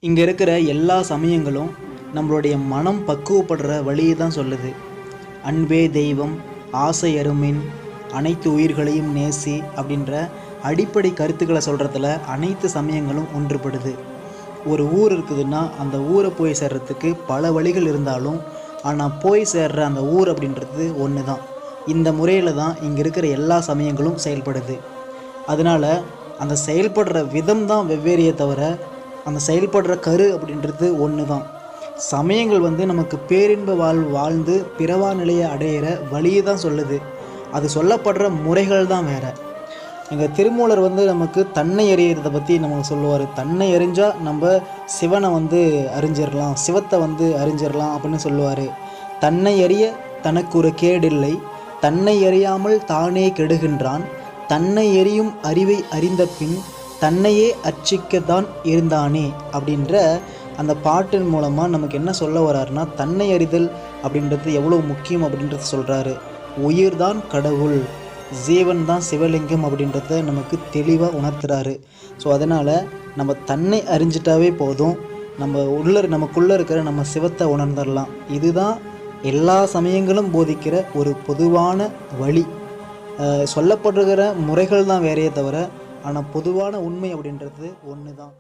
இங்கே இருக்கிற எல்லா சமயங்களும் நம்மளுடைய மனம் பக்குவப்படுற வழியை தான் சொல்லுது. அன்பே தெய்வம், ஆசை அருமின், அனைத்து உயிர்களையும் நேசி அப்படின்ற அடிப்படை கருத்துக்களை சொல்கிறதுல அனைத்து சமயங்களும் ஒன்றுபடுது. ஒரு ஊர் இருக்குதுன்னா அந்த ஊரை போய் சேர்றதுக்கு பல வழிகள் இருந்தாலும் ஆனால் போய் சேர்ற அந்த ஊர் அப்படின்றது ஒன்று தான். இந்த முறையில் தான் இங்கே இருக்கிற எல்லா சமயங்களும் செயல்படுது. அதனால் அந்த செயல்படுற விதம் தான் வெவ்வேறையே தவிர அந்த செயல்படுற கரு அப்படின்றது ஒன்று தான். சமயங்கள் நமக்கு பேரின்ப வாழ்ந்து பிறவா நிலையை அடையிற வழியை தான் சொல்லுது. அது சொல்லப்படுற முறைகள் தான் வேறு. எங்கள் திருமூலர் நமக்கு தன்னை அறியறதை பற்றி நமக்கு சொல்லுவார். தன்னை அறிஞ்சால் நம்ம சிவனை அறிஞ்சிடலாம், சிவத்தை அறிஞ்சிடலாம் அப்படின்னு சொல்லுவார். தன்னை அறிய தனக்கு ஒரு கேடில்லை, தன்னை அறியாமல் தானே கெடுகின்றான், தன்னை எரியும் அறிவை அறிந்த பின் தன்னையே அர்ச்சிக்கத்தான் இருந்தானே அப்படின்ற அந்த பாட்டின் மூலமாக நமக்கு என்ன சொல்ல வர்றாருன்னா, தன்னை அறிதல் அப்படின்றது எவ்வளோ முக்கியம் அப்படின்றத சொல்கிறாரு. உயிர் தான் கடவுள், ஜீவன் தான் சிவலிங்கம் அப்படின்றத நமக்கு தெளிவாக உணர்த்துறாரு. ஸோ அதனால் நம்ம தன்னை அறிஞ்சிட்டாவே போதும், நமக்குள்ளே இருக்கிற நம்ம சிவத்தை உணர்ந்துடலாம். இதுதான் எல்லா சமயங்களும் போதிக்கிற ஒரு பொதுவான வழி. சொல்லப்படுகிற முறைகள் தான் வேறையே தவிர ஆனால் பொதுவான உண்மை அப்படின்றது ஒன்று தான்.